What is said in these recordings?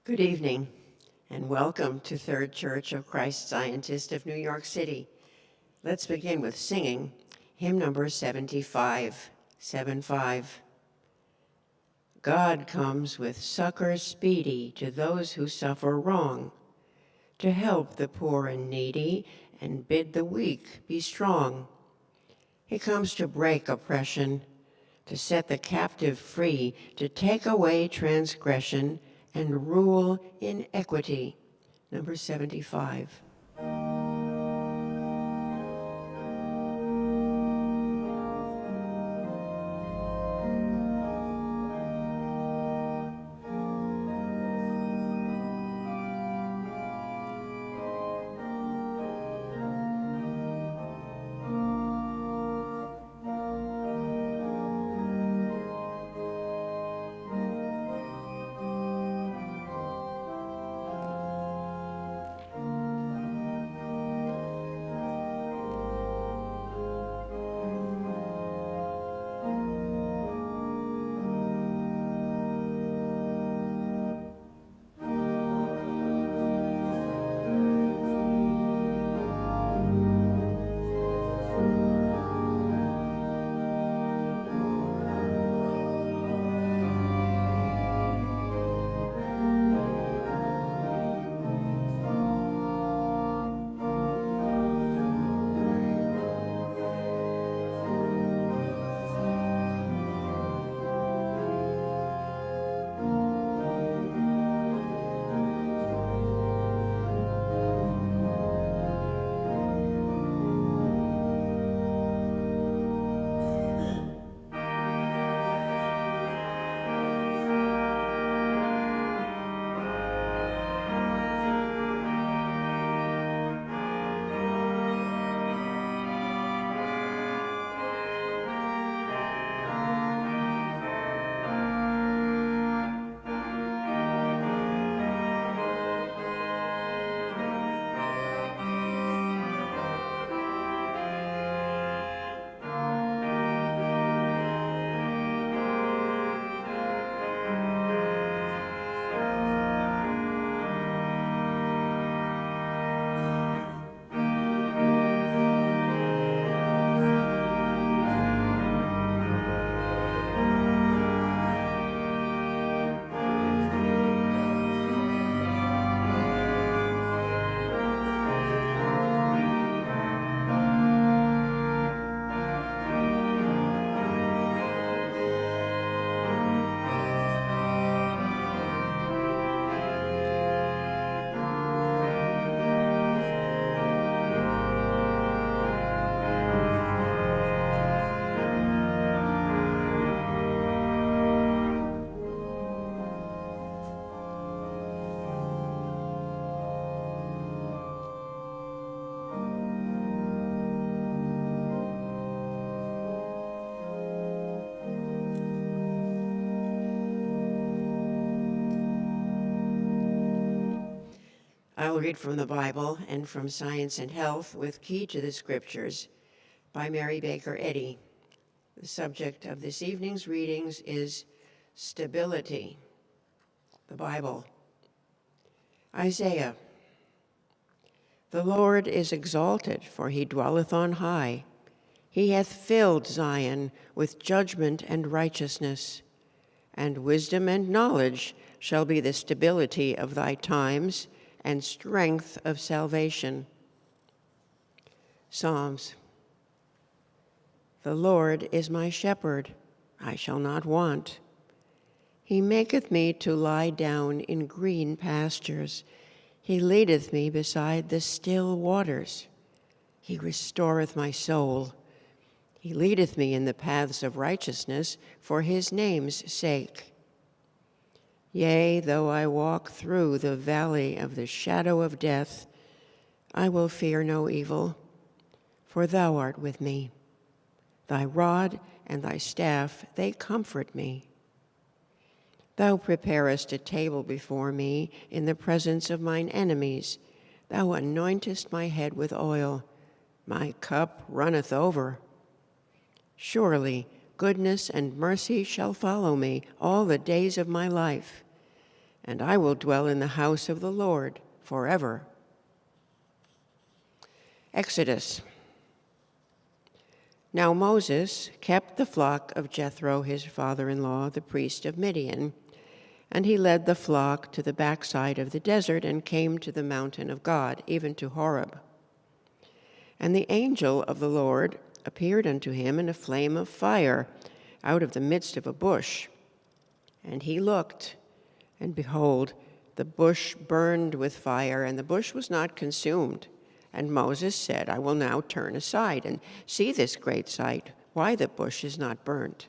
Good evening, and welcome to Third Church of Christ Scientist of New York City. Let's begin with singing hymn number 75, 75. God comes with succor speedy to those who suffer wrong, to help the poor and needy and bid the weak be strong. He comes to break oppression, to set the captive free, to take away transgression and rule in equity. Number 75. I will read from the Bible and from Science and Health with Key to the Scriptures by Mary Baker Eddy. The subject of this evening's readings is stability. The Bible. Isaiah. The Lord is exalted, for he dwelleth on high. He hath filled Zion with judgment and righteousness, and wisdom and knowledge shall be the stability of thy times, and strength of salvation. Psalms. The Lord is my shepherd, I shall not want. He maketh me to lie down in green pastures. He leadeth me beside the still waters. He restoreth my soul. He leadeth me in the paths of righteousness for his name's sake. Yea, though I walk through the valley of the shadow of death, I will fear no evil, for thou art with me. Thy rod and thy staff, they comfort me. Thou preparest a table before me in the presence of mine enemies. Thou anointest my head with oil. My cup runneth over. Surely goodness and mercy shall follow me all the days of my life, and I will dwell in the house of the Lord forever. Exodus. Now Moses kept the flock of Jethro, his father-in-law, the priest of Midian, and he led the flock to the backside of the desert and came to the mountain of God, even to Horeb. And the angel of the Lord appeared unto him in a flame of fire out of the midst of a bush. And he looked, and behold, the bush burned with fire, and the bush was not consumed. And Moses said, I will now turn aside and see this great sight, why the bush is not burnt.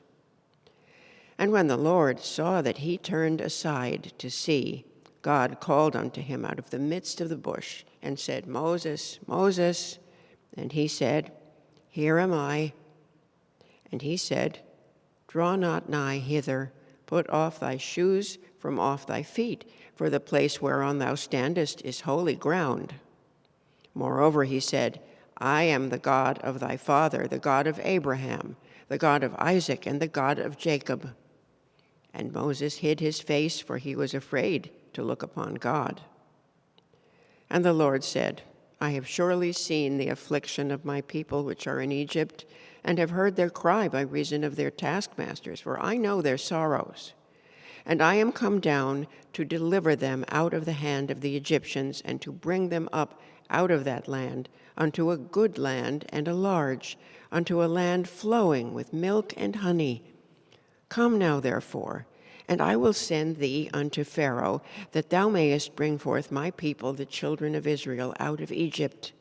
And when the Lord saw that he turned aside to see, God called unto him out of the midst of the bush, and said, Moses, Moses. And he said, Here am I. And he said, Draw not nigh hither, put off thy shoes from off thy feet, for the place whereon thou standest is holy ground. Moreover, he said, I am the God of thy father, the God of Abraham, the God of Isaac, and the God of Jacob. And Moses hid his face, for he was afraid to look upon God. And the Lord said, I have surely seen the affliction of my people which are in Egypt, and have heard their cry by reason of their taskmasters, for I know their sorrows. And I am come down to deliver them out of the hand of the Egyptians, and to bring them up out of that land unto a good land and a large, unto a land flowing with milk and honey. Come now, therefore, and I will send thee unto Pharaoh, that thou mayest bring forth my people, the children of Israel, out of Egypt.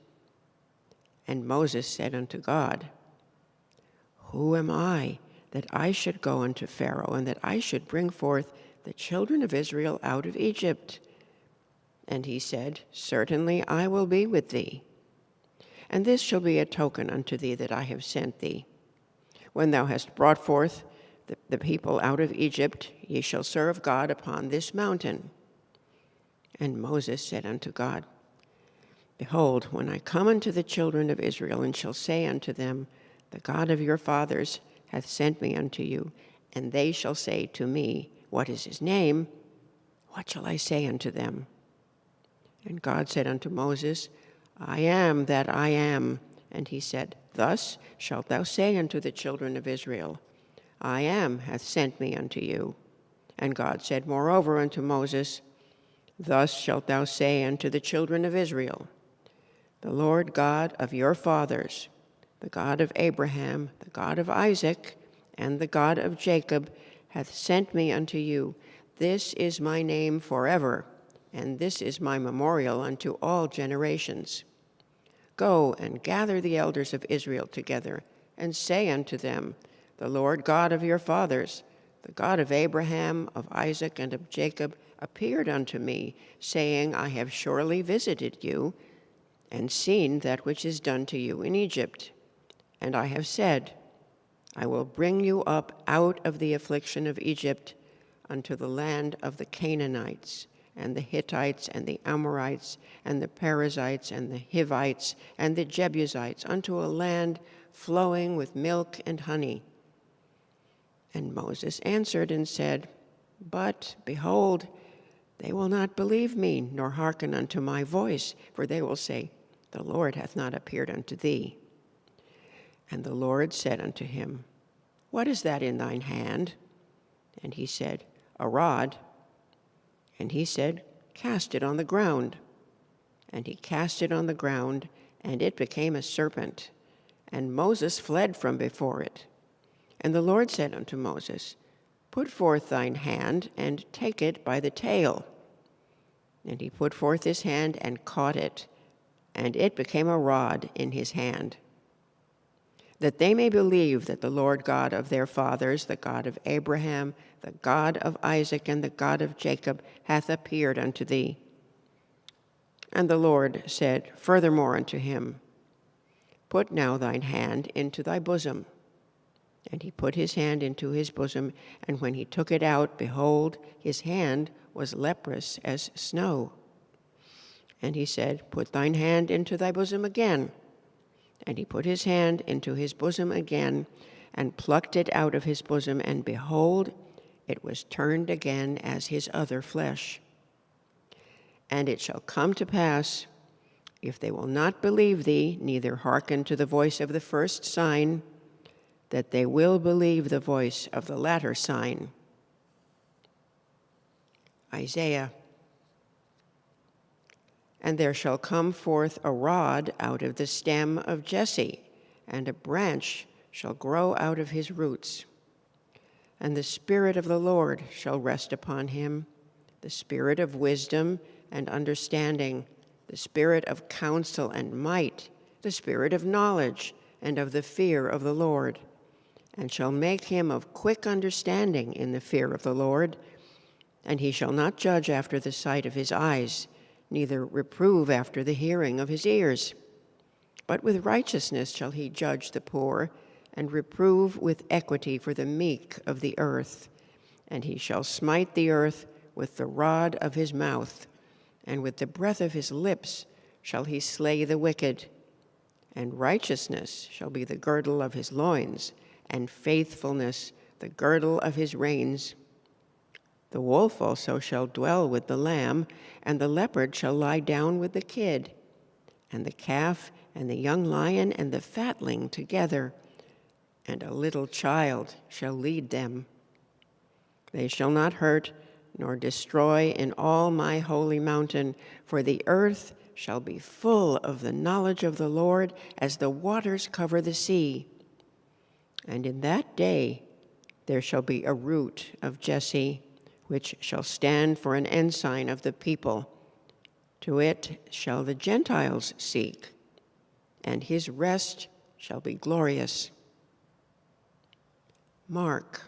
And Moses said unto God, Who am I, that I should go unto Pharaoh, and that I should bring forth the children of Israel out of Egypt? And he said, Certainly I will be with thee. And this shall be a token unto thee that I have sent thee. When thou hast brought forth the people out of Egypt, ye shall serve God upon this mountain. And Moses said unto God, Behold, when I come unto the children of Israel, and shall say unto them, The God of your fathers hath sent me unto you, and they shall say to me, What is his name? What shall I say unto them? And God said unto Moses, I am that I am. And he said, Thus shalt thou say unto the children of Israel, I am hath sent me unto you. And God said moreover unto Moses, Thus shalt thou say unto the children of Israel, The Lord God of your fathers, the God of Abraham, the God of Isaac, and the God of Jacob, hath sent me unto you. This is my name forever, and this is my memorial unto all generations. Go and gather the elders of Israel together, and say unto them, The Lord God of your fathers, the God of Abraham, of Isaac, and of Jacob, appeared unto me, saying, I have surely visited you, and seen that which is done to you in Egypt. And I have said, I will bring you up out of the affliction of Egypt unto the land of the Canaanites, and the Hittites, and the Amorites, and the Perizzites, and the Hivites, and the Jebusites, unto a land flowing with milk and honey. And Moses answered and said, But, behold, they will not believe me, nor hearken unto my voice, for they will say, The Lord hath not appeared unto thee. And the Lord said unto him, What is that in thine hand? And he said, A rod. And he said, Cast it on the ground. And he cast it on the ground, and it became a serpent. And Moses fled from before it. And the Lord said unto Moses, Put forth thine hand, and take it by the tail. And he put forth his hand, and caught it, and it became a rod in his hand. That they may believe that the Lord God of their fathers, the God of Abraham, the God of Isaac, and the God of Jacob, hath appeared unto thee. And the Lord said furthermore unto him, Put now thine hand into thy bosom. And he put his hand into his bosom, and when he took it out, behold, his hand was leprous as snow. And he said, Put thine hand into thy bosom again. And he put his hand into his bosom again, and plucked it out of his bosom, and behold, it was turned again as his other flesh. And it shall come to pass, if they will not believe thee, neither hearken to the voice of the first sign, that they will believe the voice of the latter sign. Isaiah. And there shall come forth a rod out of the stem of Jesse, and a branch shall grow out of his roots. And the Spirit of the Lord shall rest upon him, the Spirit of wisdom and understanding, the Spirit of counsel and might, the Spirit of knowledge and of the fear of the Lord, and shall make him of quick understanding in the fear of the Lord. And he shall not judge after the sight of his eyes, neither reprove after the hearing of his ears. But with righteousness shall he judge the poor, and reprove with equity for the meek of the earth. And he shall smite the earth with the rod of his mouth, and with the breath of his lips shall he slay the wicked. And righteousness shall be the girdle of his loins, and faithfulness the girdle of his reins. The wolf also shall dwell with the lamb, and the leopard shall lie down with the kid, and the calf and the young lion and the fatling together, and a little child shall lead them. They shall not hurt nor destroy in all my holy mountain, for the earth shall be full of the knowledge of the Lord as the waters cover the sea. And in that day there shall be a root of Jesse, which shall stand for an ensign of the people. To it shall the Gentiles seek, and his rest shall be glorious. Mark.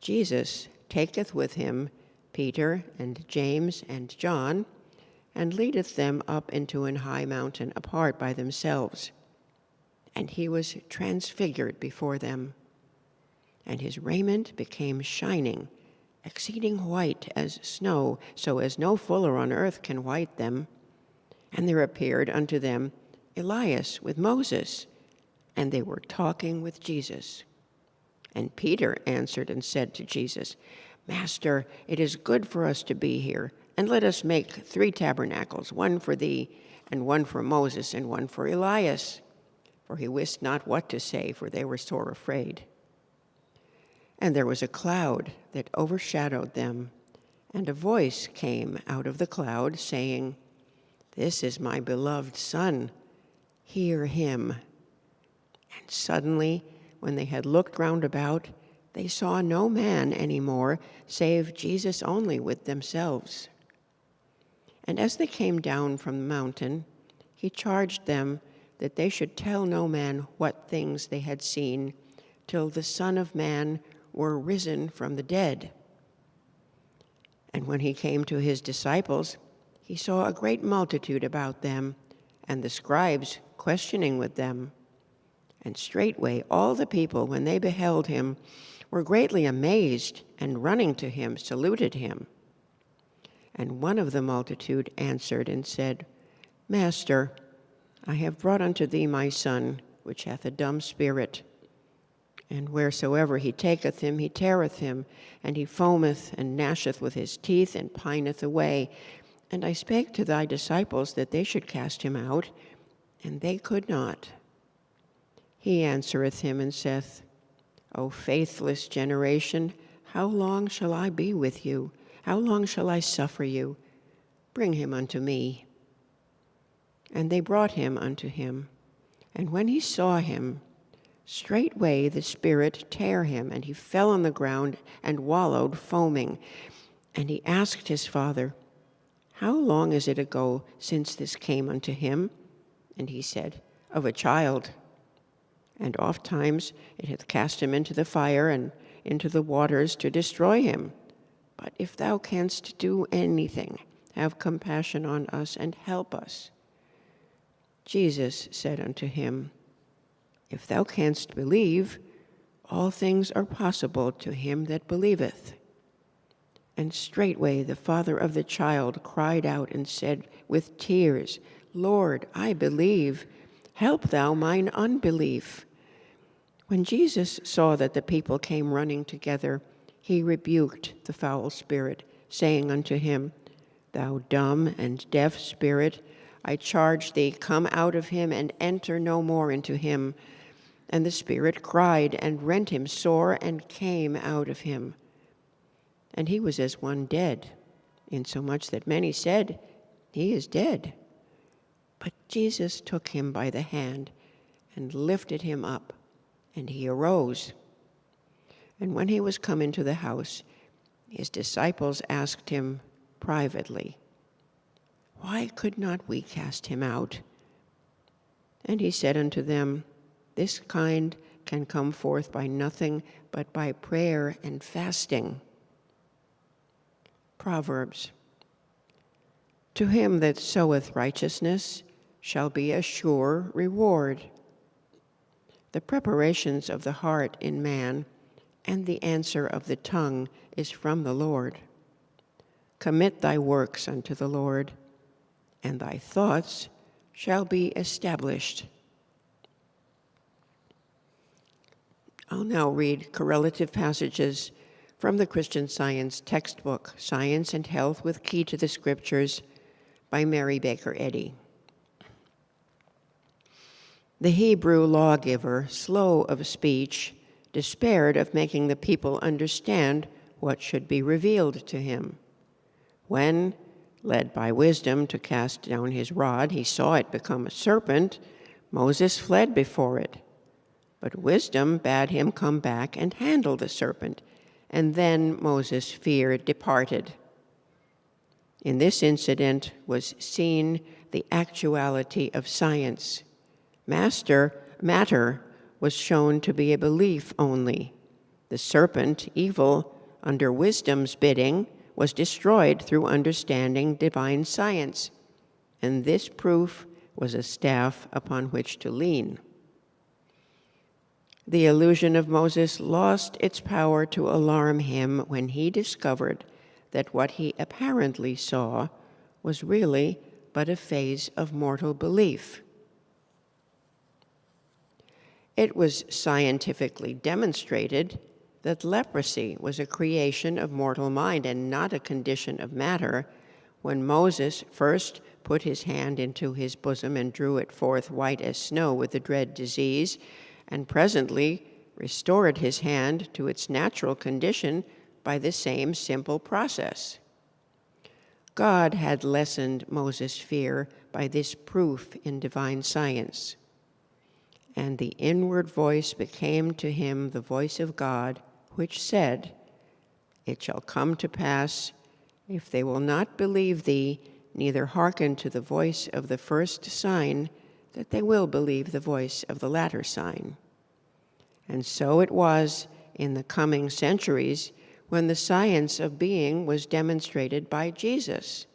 Jesus taketh with him Peter and James and John, and leadeth them up into an high mountain apart by themselves. And he was transfigured before them, and his raiment became shining, exceeding white as snow, so as no fuller on earth can white them. And there appeared unto them Elias with Moses, and they were talking with Jesus. And Peter answered and said to Jesus, Master, it is good for us to be here, and let us make 3 tabernacles, one for thee, and one for Moses, and one for Elias. For he wist not what to say, for they were sore afraid. And there was a cloud that overshadowed them, and a voice came out of the cloud, saying, This is my beloved Son, hear him. And suddenly, when they had looked round about, they saw no man any more, save Jesus only with themselves. And as they came down from the mountain, he charged them that they should tell no man what things they had seen, till the Son of Man were risen from the dead. And when he came to his disciples, he saw a great multitude about them, and the scribes questioning with them. And straightway all the people, when they beheld him, were greatly amazed, and running to him saluted him. And one of the multitude answered and said, Master, I have brought unto thee my son, which hath a dumb spirit. And wheresoever he taketh him, he teareth him, and he foameth and gnasheth with his teeth, and pineth away. And I spake to thy disciples that they should cast him out, and they could not. He answereth him and saith, O faithless generation, how long shall I be with you? How long shall I suffer you? Bring him unto me. And they brought him unto him. And when he saw him, straightway the spirit tare him, and he fell on the ground and wallowed, foaming. And he asked his father, How long is it ago since this came unto him? And he said, Of a child. And ofttimes it hath cast him into the fire and into the waters to destroy him. But if thou canst do anything, have compassion on us and help us. Jesus said unto him, If thou canst believe, all things are possible to him that believeth. And straightway the father of the child cried out and said with tears, Lord, I believe. Help thou mine unbelief. When Jesus saw that the people came running together, he rebuked the foul spirit, saying unto him, Thou dumb and deaf spirit, I charge thee, come out of him and enter no more into him. And the spirit cried and rent him sore and came out of him. And he was as one dead, insomuch that many said, He is dead. But Jesus took him by the hand and lifted him up, and he arose. And when he was come into the house, his disciples asked him privately, Why could not we cast him out? And he said unto them, This kind can come forth by nothing but by prayer and fasting. Proverbs. To him that soweth righteousness shall be a sure reward. The preparations of the heart in man, and the answer of the tongue is from the Lord. Commit thy works unto the Lord, and thy thoughts shall be established. I'll now read correlative passages from the Christian Science textbook, Science and Health with Key to the Scriptures, by Mary Baker Eddy. The Hebrew lawgiver, slow of speech, despaired of making the people understand what should be revealed to him. When, led by wisdom to cast down his rod, he saw it become a serpent, Moses fled before it. But wisdom bade him come back and handle the serpent, and then Moses' fear departed. In this incident was seen the actuality of science. Matter was shown to be a belief only. The serpent, evil, under wisdom's bidding, was destroyed through understanding divine science, and this proof was a staff upon which to lean. The illusion of Moses lost its power to alarm him when he discovered that what he apparently saw was really but a phase of mortal belief. It was scientifically demonstrated that leprosy was a creation of mortal mind and not a condition of matter when Moses first put his hand into his bosom and drew it forth white as snow with the dread disease, and presently restored his hand to its natural condition by the same simple process. God had lessened Moses' fear by this proof in divine science, and the inward voice became to him the voice of God, which said, It shall come to pass, if they will not believe thee, neither hearken to the voice of the first sign, that they will believe the voice of the latter sign. And so it was in the coming centuries when the science of being was demonstrated by Jesus,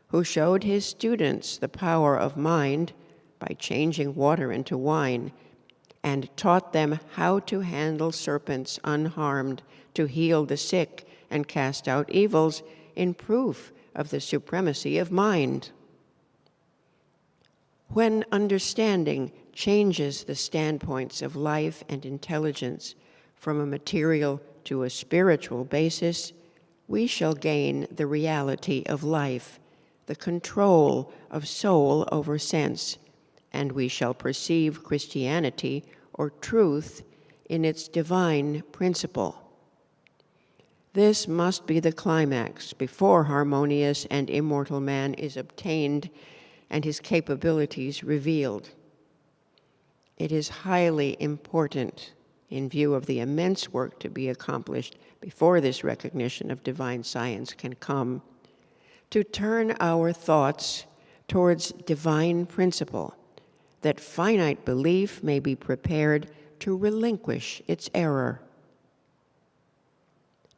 who showed his students the power of mind by changing water into wine, and taught them how to handle serpents unharmed, to heal the sick, and cast out evils in proof of the supremacy of mind. When understanding changes the standpoints of life and intelligence from a material to a spiritual basis, we shall gain the reality of life, the control of soul over sense, and we shall perceive Christianity, or truth, in its divine principle. This must be the climax before harmonious and immortal man is obtained and his capabilities revealed. It is highly important, in view of the immense work to be accomplished before this recognition of divine science can come, to turn our thoughts towards divine principle, that finite belief may be prepared to relinquish its error.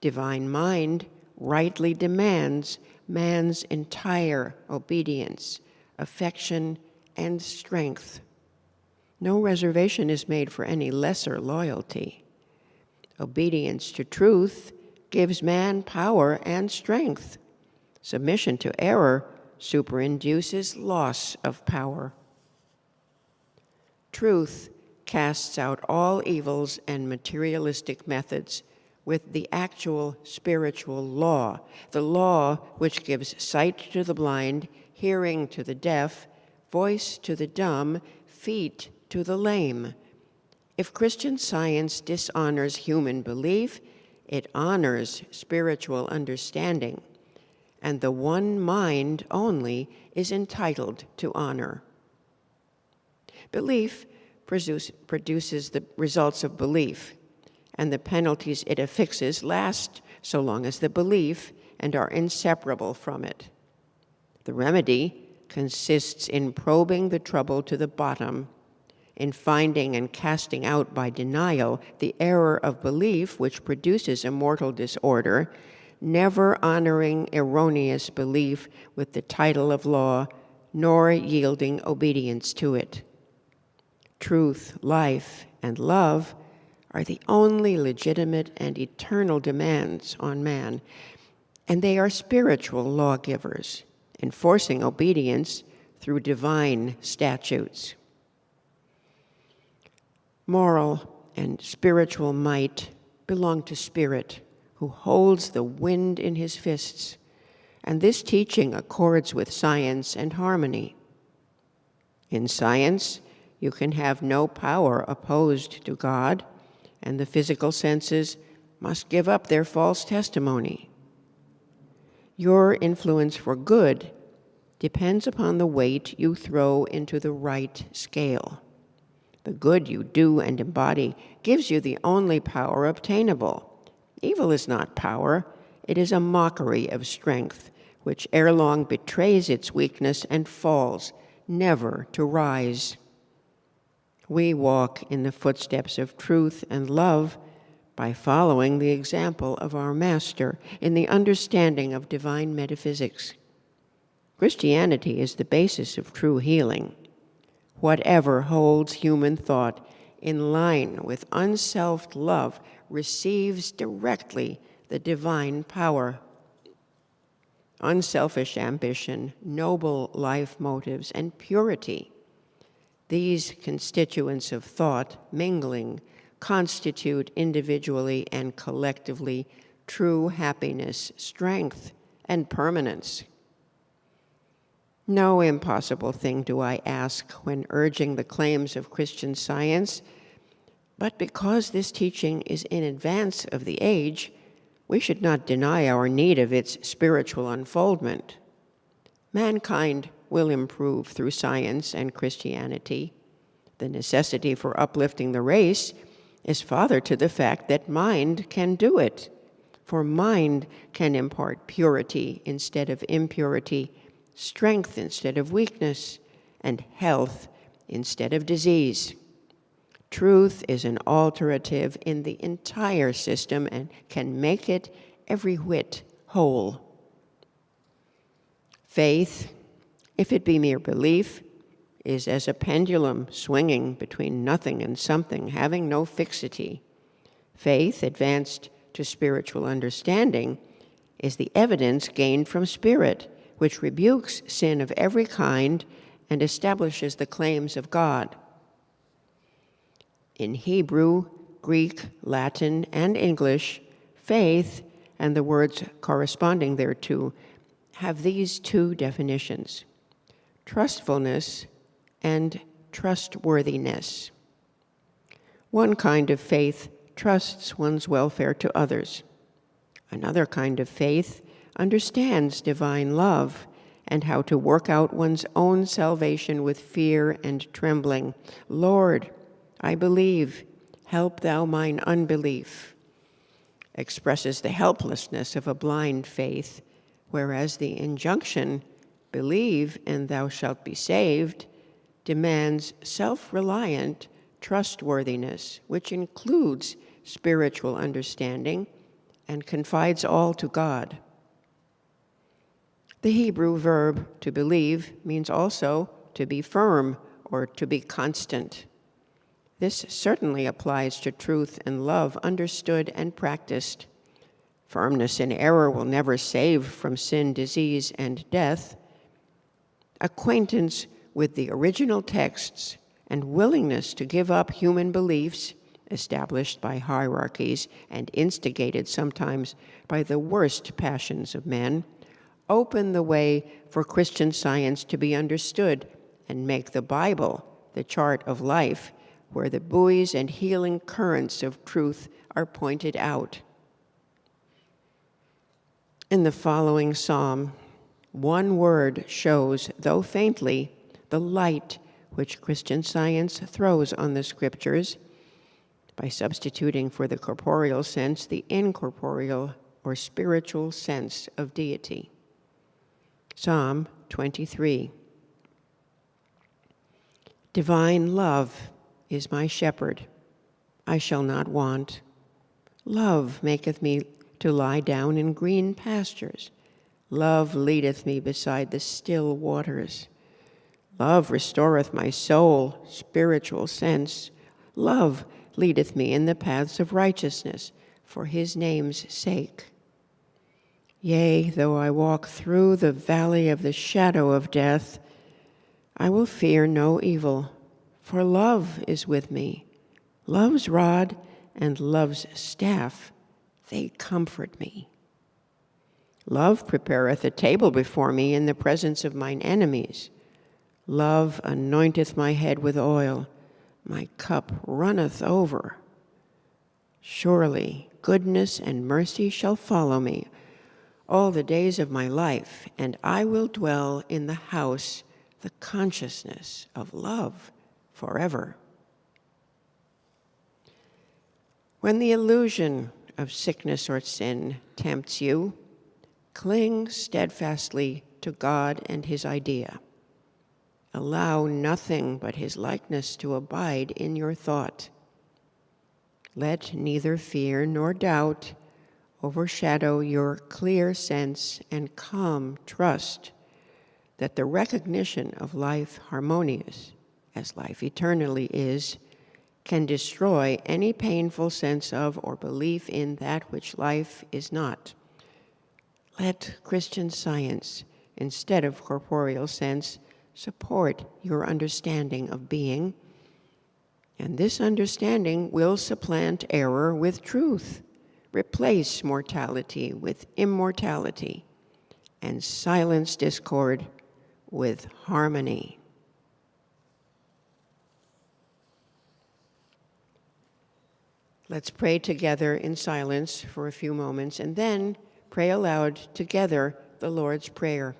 Divine mind rightly demands man's entire obedience, affection, and strength. No reservation is made for any lesser loyalty. Obedience to truth gives man power and strength. Submission to error superinduces loss of power. Truth casts out all evils and materialistic methods with the actual spiritual law, the law which gives sight to the blind, hearing to the deaf, voice to the dumb, feet to the lame. If Christian Science dishonors human belief, it honors spiritual understanding, and the one mind only is entitled to honor. Belief produces the results of belief, and the penalties it affixes last so long as the belief and are inseparable from it. The remedy consists in probing the trouble to the bottom, in finding and casting out by denial the error of belief which produces a mortal disorder, never honoring erroneous belief with the title of law, nor yielding obedience to it. Truth, life, and love are the only legitimate and eternal demands on man, and they are spiritual lawgivers, enforcing obedience through divine statutes. Moral and spiritual might belong to Spirit, who holds the wind in his fists, and this teaching accords with science and harmony. In science, you can have no power opposed to God, and the physical senses must give up their false testimony. Your influence for good depends upon the weight you throw into the right scale. The good you do and embody gives you the only power obtainable. Evil is not power, it is a mockery of strength, which ere long betrays its weakness and falls, never to rise. We walk in the footsteps of truth and love by following the example of our Master in the understanding of divine metaphysics. Christianity is the basis of true healing. Whatever holds human thought in line with unselfed love receives directly the divine power. Unselfish ambition, noble life motives, and purity, these constituents of thought mingling constitute individually and collectively true happiness, strength, and permanence. No impossible thing do I ask when urging the claims of Christian Science, but because this teaching is in advance of the age, we should not deny our need of its spiritual unfoldment. Mankind will improve through science and Christianity. The necessity for uplifting the race is father to the fact that mind can do it, for mind can impart purity instead of impurity, strength instead of weakness, and health instead of disease. Truth is an alterative in the entire system and can make it every whit whole. Faith, if it be mere belief, is as a pendulum swinging between nothing and something, having no fixity. Faith, advanced to spiritual understanding, is the evidence gained from Spirit, which rebukes sin of every kind and establishes the claims of God. In Hebrew, Greek, Latin, and English, faith and the words corresponding thereto have these two definitions: trustfulness and trustworthiness. One kind of faith trusts one's welfare to others. Another kind of faith understands divine love and how to work out one's own salvation with fear and trembling. Lord, I believe, help thou mine unbelief, expresses the helplessness of a blind faith, whereas the injunction, believe and thou shalt be saved, demands self-reliant trustworthiness, which includes spiritual understanding and confides all to God. The Hebrew verb to believe means also to be firm or to be constant. This certainly applies to truth and love understood and practiced. Firmness in error will never save from sin, disease, and death. Acquaintance with the original texts and willingness to give up human beliefs, established by hierarchies and instigated sometimes by the worst passions of men, open the way for Christian Science to be understood and make the Bible the chart of life where the buoys and healing currents of truth are pointed out. In the following psalm, one word shows, though faintly, the light which Christian Science throws on the Scriptures by substituting for the corporeal sense the incorporeal or spiritual sense of deity. Psalm 23. Divine love is my shepherd, I shall not want. Love maketh me to lie down in green pastures. Love leadeth me beside the still waters. Love restoreth my soul, spiritual sense. Love leadeth me in the paths of righteousness for his name's sake. Yea, though I walk through the valley of the shadow of death, I will fear no evil, for love is with me. Love's rod and love's staff, they comfort me. Love prepareth a table before me in the presence of mine enemies. Love anointeth my head with oil. My cup runneth over. Surely goodness and mercy shall follow me all the days of my life, and I will dwell in the house, the consciousness of love forever. When the illusion of sickness or sin tempts you, cling steadfastly to God and his idea. Allow nothing but his likeness to abide in your thought. Let neither fear nor doubt overshadow your clear sense and calm trust that the recognition of life harmonious, as life eternally is, can destroy any painful sense of or belief in that which life is not. Let Christian Science, instead of corporeal sense, support your understanding of being, and this understanding will supplant error with truth, replace mortality with immortality, and silence discord with harmony. Let's pray together in silence for a few moments, and then pray aloud together the Lord's Prayer.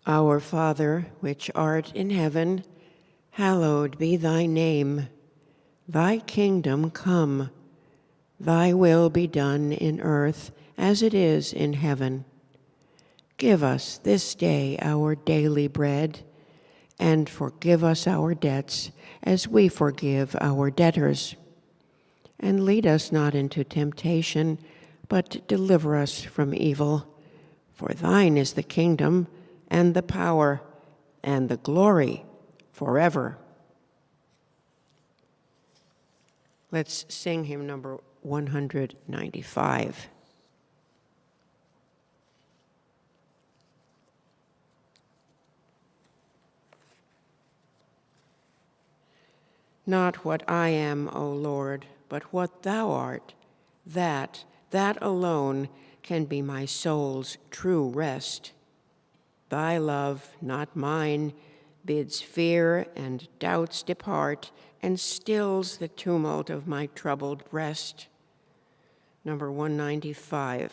Our Father, which art in heaven, hallowed be thy name. Thy kingdom come. Thy will be done in earth as it is in heaven. Give us this day our daily bread, and forgive us our debts as we forgive our debtors. And lead us not into temptation, but deliver us from evil. For thine is the kingdom, and the power, and the glory forever. Let's sing hymn number 195. Not what I am, O Lord, but what thou art, that alone can be my soul's true rest. Thy love, not mine, bids fear and doubts depart and stills the tumult of my troubled breast. Number 195.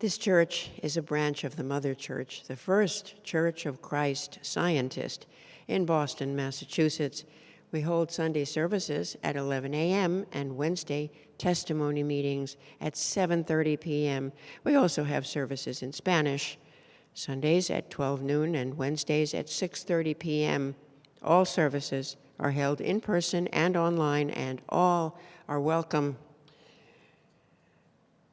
This church is a branch of the Mother Church, the First Church of Christ Scientist in Boston, Massachusetts. We hold Sunday services at 11 a.m. and Wednesday testimony meetings at 7:30 p.m. We also have services in Spanish, Sundays at 12 noon and Wednesdays at 6:30 p.m. All services are held in person and online, and all are welcome.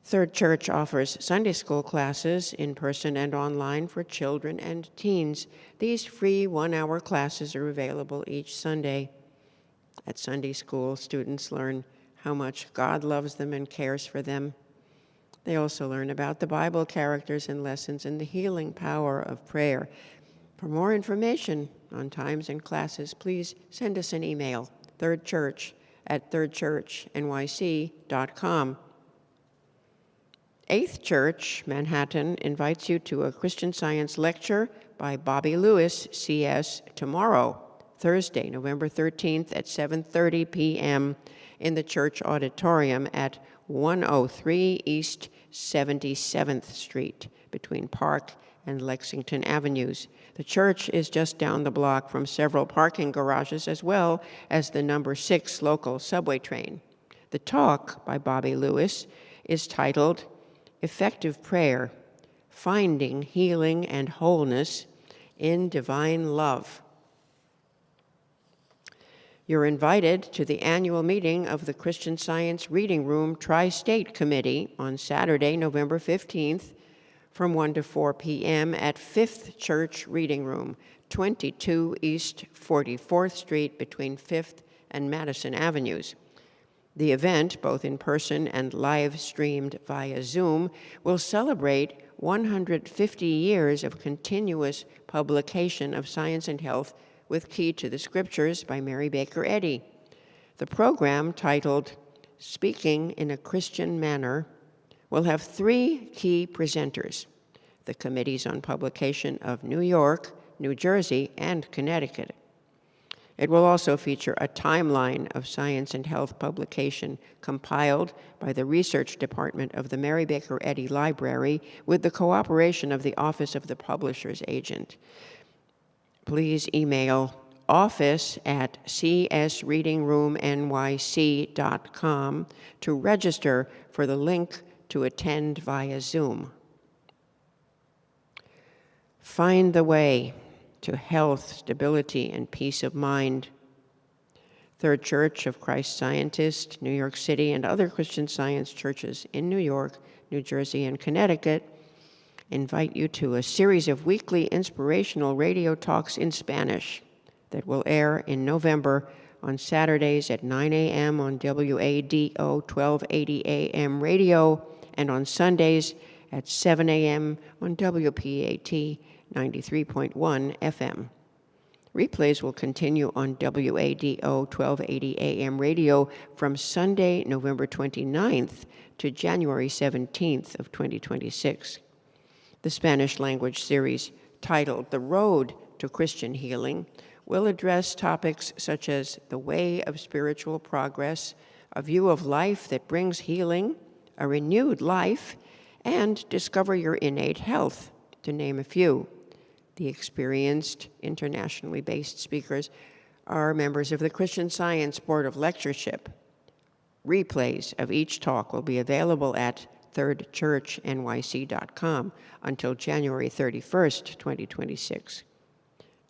Third Church offers Sunday school classes in person and online for children and teens. These free one-hour classes are available each Sunday. At Sunday school, students learn how much God loves them and cares for them. They also learn about the Bible characters and lessons and the healing power of prayer. For more information on times and classes, please send us an email, thirdchurch@thirdchurchnyc.com. Eighth Church, Manhattan, invites you to a Christian Science lecture by Bobby Lewis, CS, tomorrow, Thursday, November 13th at 7:30 p.m. in the church auditorium at 103 East 77th Street, between Park and Lexington Avenues. The church is just down the block from several parking garages as well as the number 6 local subway train. The talk by Bobby Lewis is titled Effective Prayer, Finding Healing and Wholeness in Divine Love. You're invited to the annual meeting of the Christian Science Reading Room Tri-State Committee on Saturday, November 15th from 1 to 4 p.m. at Fifth Church Reading Room, 22 East 44th Street between 5th and Madison Avenues. The event, both in person and live-streamed via Zoom, will celebrate 150 years of continuous publication of science and health with Key to the Scriptures by Mary Baker Eddy. The program, titled Speaking in a Christian Manner, will have 3 key presenters: the Committees on Publication of New York, New Jersey, and Connecticut. It will also feature a timeline of science and health publication compiled by the Research Department of the Mary Baker Eddy Library with the cooperation of the Office of the Publisher's Agent. Please email office@csreadingroomnyc.com to register for the link to attend via Zoom. Find the way to health, stability, and peace of mind. Third Church of Christ Scientist, New York City, and other Christian Science churches in New York, New Jersey, and Connecticut invite you to a series of weekly inspirational radio talks in Spanish that will air in November on Saturdays at 9 a.m. on WADO 1280 AM radio and on Sundays at 7 a.m. on WPAT 93.1 FM. Replays will continue on WADO 1280 AM radio from Sunday, November 29th to January 17th of 2026. The Spanish language series, titled The Road to Christian Healing, will address topics such as the way of spiritual progress, a view of life that brings healing, a renewed life, and discover your innate health, to name a few. The experienced, internationally based speakers are members of the Christian Science Board of Lectureship. Replays of each talk will be available at thirdchurchnyc.com until January 31st, 2026.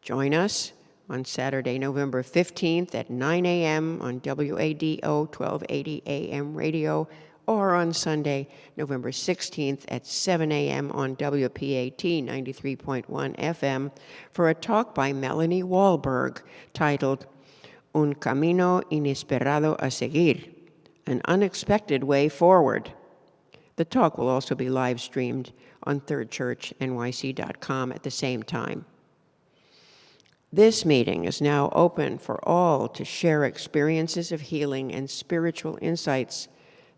Join us on Saturday, November 15th at 9 a.m. on WADO 1280 AM radio, or on Sunday, November 16th at 7 a.m. on WPAT 93.1 FM for a talk by Melanie Wahlberg titled Un Camino Inesperado a Seguir, An Unexpected Way Forward. The talk will also be live-streamed on thirdchurchnyc.com at the same time. This meeting is now open for all to share experiences of healing and spiritual insights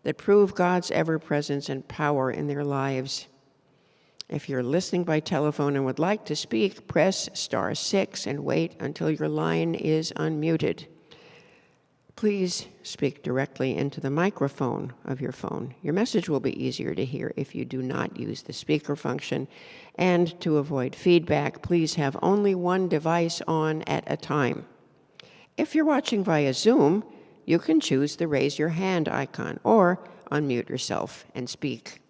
that prove God's ever-presence and power in their lives. If you're listening by telephone and would like to speak, press *6 and wait until your line is unmuted. Please speak directly into the microphone of your phone. Your message will be easier to hear if you do not use the speaker function. And to avoid feedback, please have only one device on at a time. If you're watching via Zoom, you can choose the raise your hand icon or unmute yourself and speak.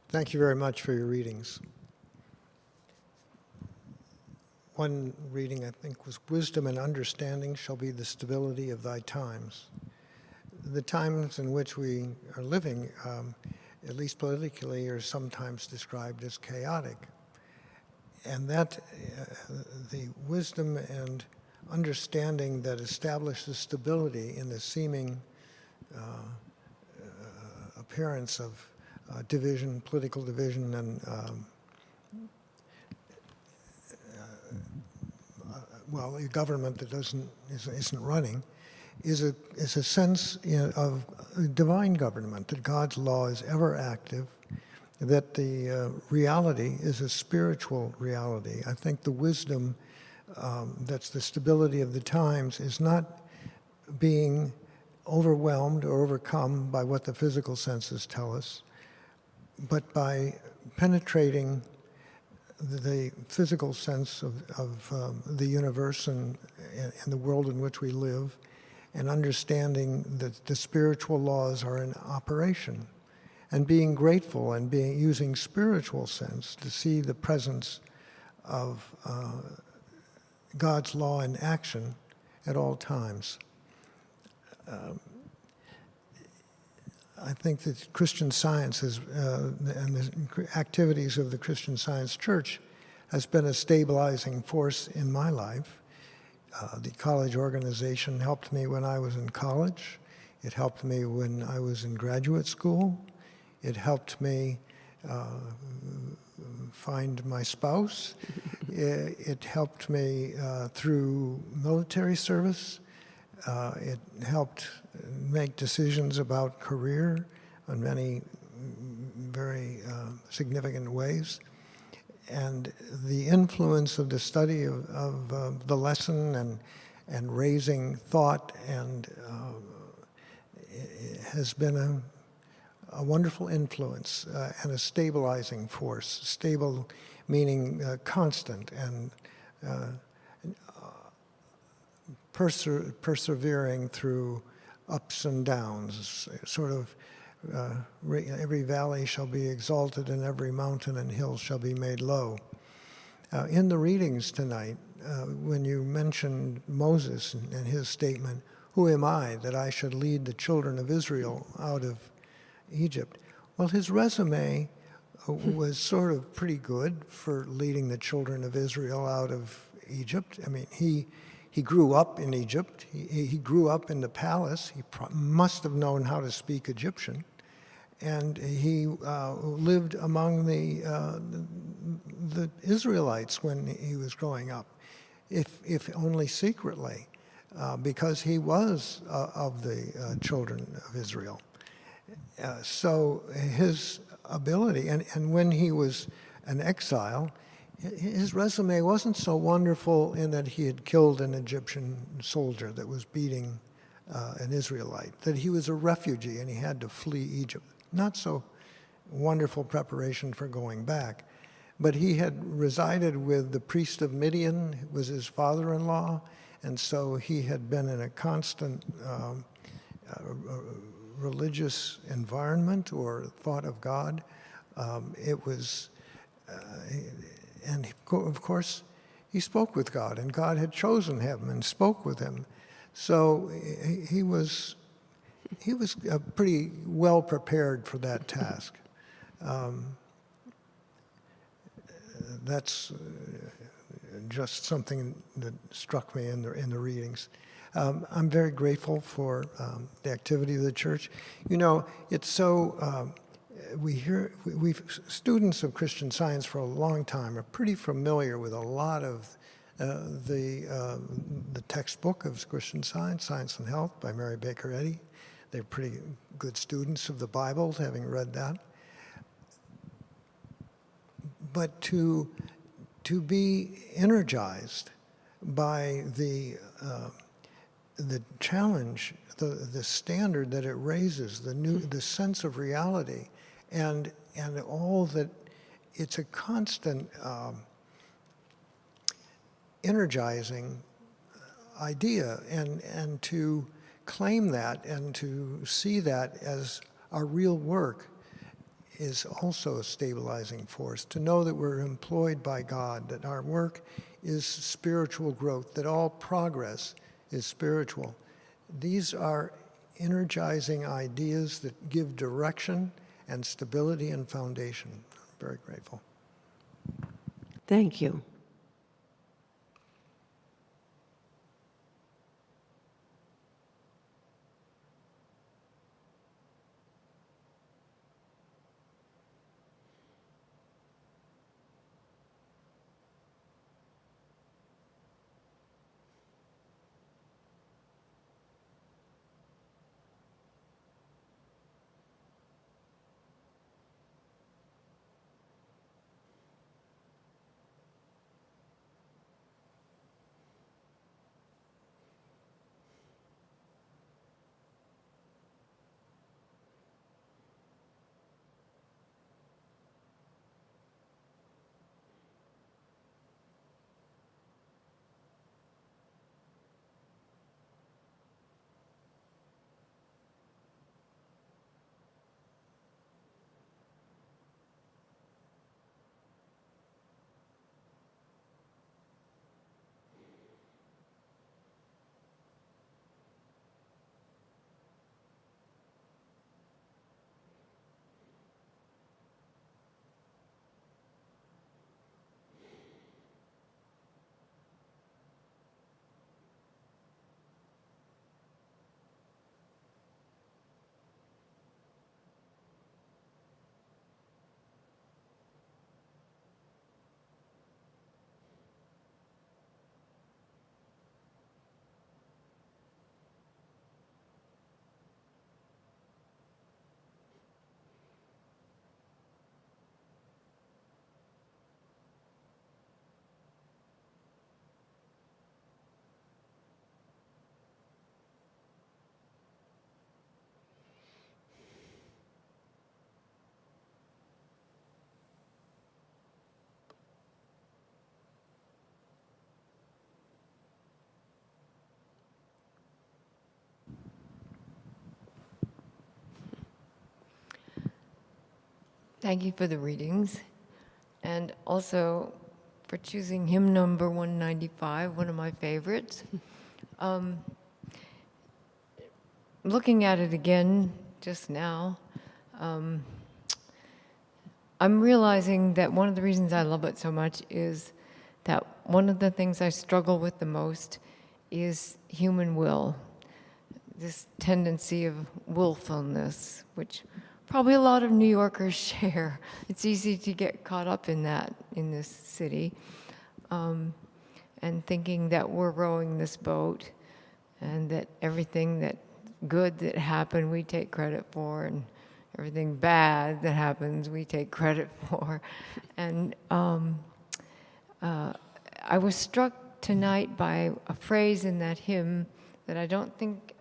Thank you very much for your readings. One reading, I think, was, "Wisdom and understanding shall be the stability of thy times." The times in which we are living, at least politically, are sometimes described as chaotic. And that the wisdom and understanding that establishes stability in the seeming appearance of division, political division, and a government that isn't running, is a sense of divine government, that God's law is ever active, that the reality is a spiritual reality. I think the wisdom that's the stability of the times is not being overwhelmed or overcome by what the physical senses tell us, but by penetrating the physical sense of the universe and the world in which we live, and understanding that the spiritual laws are in operation, and being grateful and using spiritual sense to see the presence of God's law in action at all times. I think that Christian Science and the activities of the Christian Science Church has been a stabilizing force in my life. The college organization helped me when I was in college. It helped me when I was in graduate school. It helped me find my spouse. It helped me through military service. It helped make decisions about career in many very significant ways. And the influence of the study of the lesson and raising thought and has been a wonderful influence and a stabilizing force. Stable meaning constant and persevering through ups and downs, sort of every valley shall be exalted and every mountain and hill shall be made low. In the readings tonight, when you mentioned Moses and his statement, "Who am I that I should lead the children of Israel out of Egypt?" Well, his resume was sort of pretty good for leading the children of Israel out of Egypt. I mean, he grew up in Egypt. He grew up in the palace. He must have known how to speak Egyptian. And he lived among the Israelites when he was growing up, if only secretly, because he was of the children of Israel. So his ability, and when he was an exile, his resume wasn't so wonderful in that he had killed an Egyptian soldier that was beating an Israelite, that he was a refugee and he had to flee Egypt. Not so wonderful preparation for going back. But he had resided with the priest of Midian, was his father-in-law, and so he had been in a constant religious environment or thought of God. It was, and of course, he spoke with God, and God had chosen him and spoke with him. So he was pretty well prepared for that task. That's just something that struck me in the readings. I'm very grateful for the activity of the church. You know, it's so, students of Christian Science for a long time are pretty familiar with a lot of the textbook of Christian Science, Science and Health by Mary Baker Eddy. They're pretty good students of the Bible, having read that. But to be energized by the challenge, the standard that it raises, the sense of reality, and all that, it's a constant energizing idea, and to claim that and to see that as our real work is also a stabilizing force. To know that we're employed by God, that our work is spiritual growth, that all progress is spiritual. These are energizing ideas that give direction and stability and foundation. I'm very grateful. Thank you. Thank you for the readings, and also for choosing hymn number 195, one of my favorites. Looking at it again just now, I'm realizing that one of the reasons I love it so much is that one of the things I struggle with the most is human will, this tendency of willfulness, which probably a lot of New Yorkers share. It's easy to get caught up in that in this city, and thinking that we're rowing this boat and that everything that good that happened we take credit for, and everything bad that happens we take credit for. And I was struck tonight by a phrase in that hymn that I don't think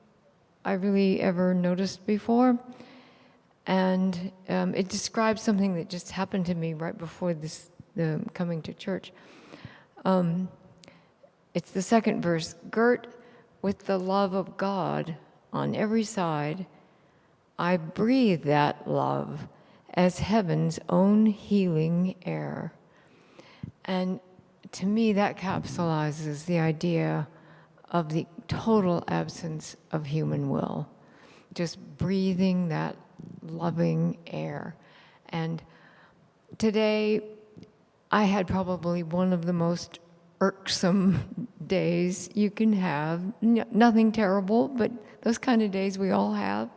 I really ever noticed before. And it describes something that just happened to me right before the coming to church. It's the second verse. Girt with the love of God on every side, I breathe that love as heaven's own healing air. And to me, that capsulizes the idea of the total absence of human will. Just breathing that loving air. And today, I had probably one of the most irksome days you can have. Nothing terrible, but those kind of days we all have,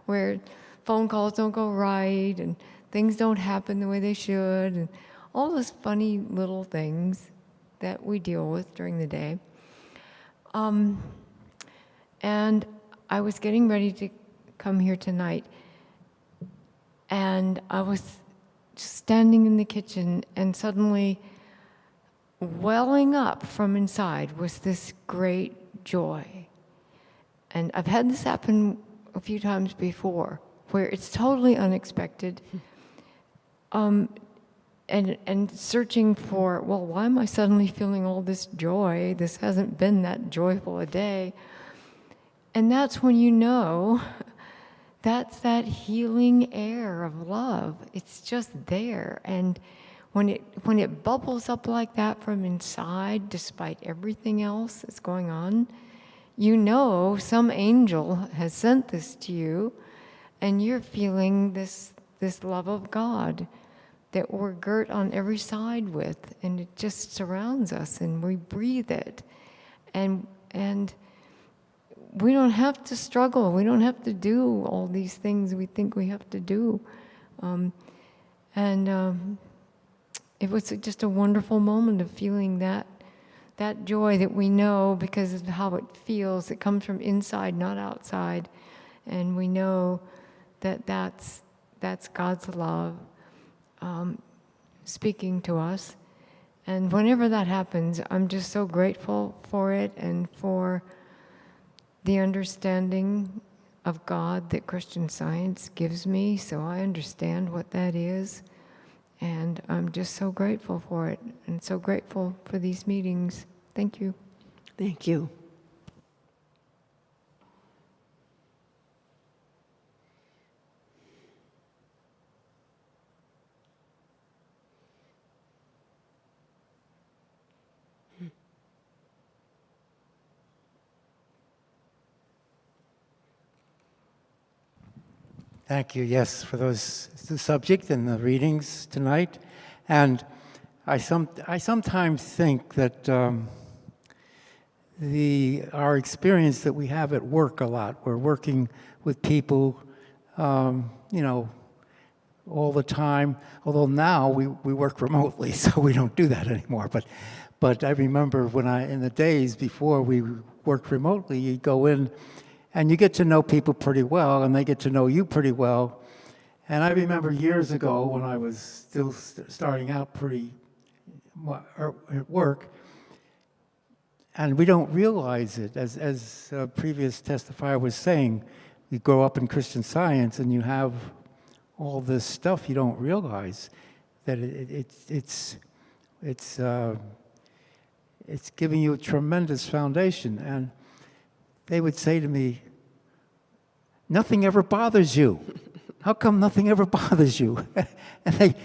where phone calls don't go right and things don't happen the way they should, and all those funny little things that we deal with during the day. And I was getting ready to come here tonight, and I was standing in the kitchen, and suddenly welling up from inside was this great joy. And I've had this happen a few times before, where it's totally unexpected, and searching for, well, why am I suddenly feeling all this joy? This hasn't been that joyful a day. And that's when you know that's that healing air of love. It's just there. And when it bubbles up like that from inside, despite everything else that's going on, you know some angel has sent this to you, and you're feeling this love of God that we're girt on every side with, and it just surrounds us, and we breathe it. And we don't have to struggle. We don't have to do all these things we think we have to do. It was just a wonderful moment of feeling that joy that we know because of how it feels. It comes from inside, not outside. And we know that that's God's love speaking to us. And whenever that happens, I'm just so grateful for it and for the understanding of God that Christian Science gives me, so I understand what that is. And I'm just so grateful for it, and so grateful for these meetings. Thank you. Thank you. Thank you, yes, for the subject and the readings tonight. And I sometimes think that our experience that we have at work a lot, we're working with people, all the time. Although now we work remotely, so we don't do that anymore. But I remember in the days before we worked remotely, you'd go in and you get to know people pretty well, and they get to know you pretty well. And I remember years ago when I was still starting out at work, and we don't realize it, as a previous testifier was saying, you grow up in Christian Science and you have all this stuff you don't realize that it's giving you a tremendous foundation. And they would say to me, nothing ever bothers you. how come nothing ever bothers you? And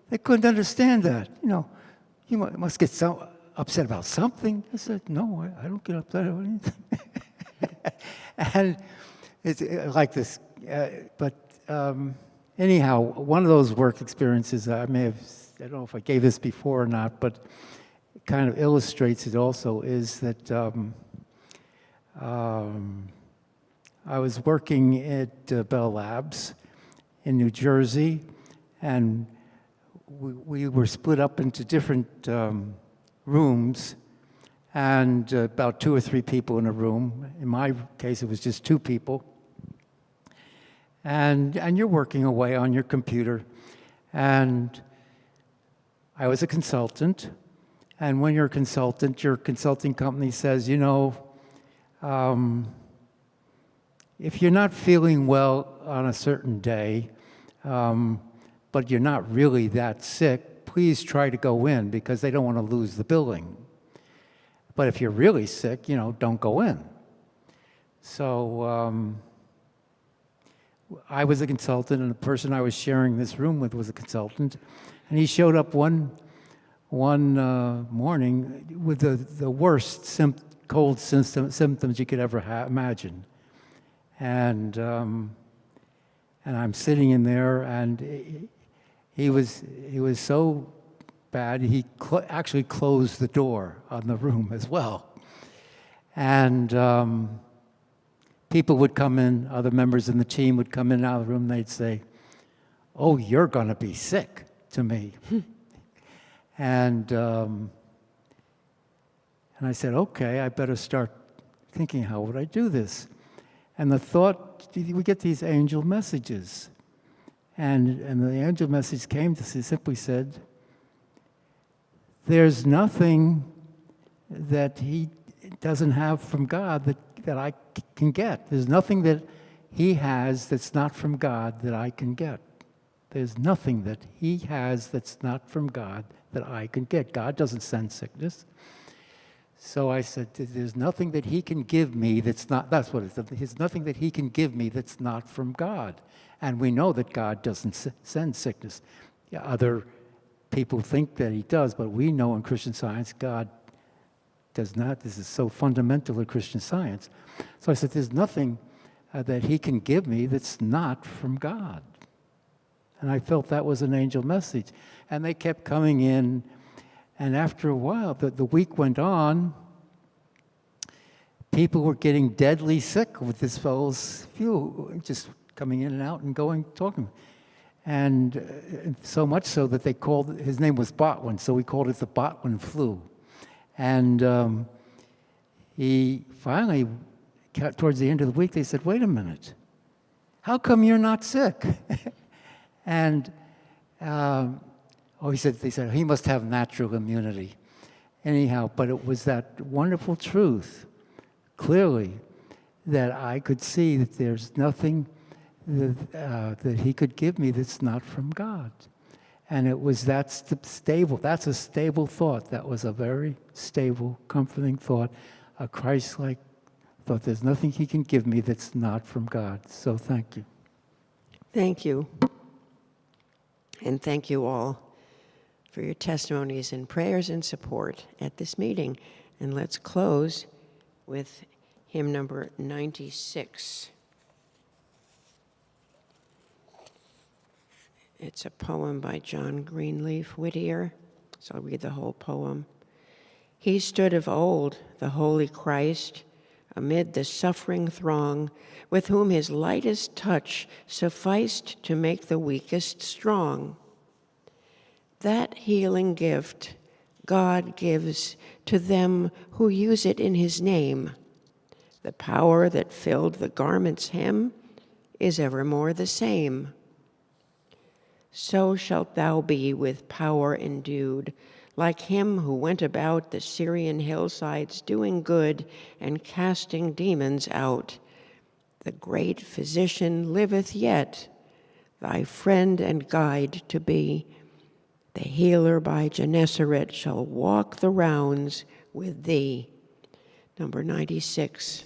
they couldn't understand that. You must get so upset about something. I said, no, I don't get upset about anything. And it's like this. But anyhow, one of those work experiences, I don't know if I gave this before or not, but it kind of illustrates it also, is that I was working at Bell Labs in New Jersey, and we were split up into different rooms, and about 2 or 3 people in a room. In my case, it was just 2 people. And you're working away on your computer. And I was a consultant. And when you're a consultant, your consulting company says, if you're not feeling well on a certain day, but you're not really that sick, please try to go in, because they don't want to lose the billing. But if you're really sick, don't go in. So I was a consultant, and the person I was sharing this room with was a consultant, and he showed up one morning with the worst cold symptoms you could ever imagine. And I'm sitting in there, and he was so bad, he actually closed the door on the room as well. And people would come in, other members in the team would come in and out of the room, and they'd say, "Oh, you're going to be sick," to me. And I said, okay, I better start thinking, how would I do this? And the thought, we get these angel messages. And the angel message came to simply said, there's nothing that he doesn't have from God that I can get. There's nothing that he has that's not from God that I can get. There's nothing that he has that's not from God that I can get. God doesn't send sickness. So I said, there's nothing that he can give me that's not, that's what it is. There's nothing that he can give me that's not from God. And we know that God doesn't send sickness. Yeah, other people think that he does, but we know in Christian Science, God does not. This is so fundamental to Christian Science. So I said, there's nothing that he can give me that's not from God. And I felt that was an angel message. And they kept coming in. And after a while, the week went on, people were getting deadly sick with this fellow's flu, just coming in and out and going, talking. And so much so that they called, his name was Botwin, so we called it the Botwin flu. And he finally, towards the end of the week, they said, wait a minute, how come you're not sick? And they said, he must have natural immunity. Anyhow, but it was that wonderful truth, clearly, that I could see that there's nothing that he could give me that's not from God. And it was that's a stable thought. That was a very stable, comforting thought, a Christ-like thought. There's nothing he can give me that's not from God. So thank you. Thank you. And thank you all for your testimonies and prayers and support at this meeting. And let's close with hymn number 96. It's a poem by John Greenleaf Whittier, so I'll read the whole poem. He stood of old, the holy Christ, amid the suffering throng, with whom his lightest touch sufficed to make the weakest strong. That healing gift God gives to them who use it in his name. The power that filled the garment's hem is evermore the same. So shalt thou be with power endued, like him who went about the Syrian hillsides doing good and casting demons out. The great physician liveth yet, thy friend and guide to be. The healer by Gennesaret shall walk the rounds with thee. Number 96.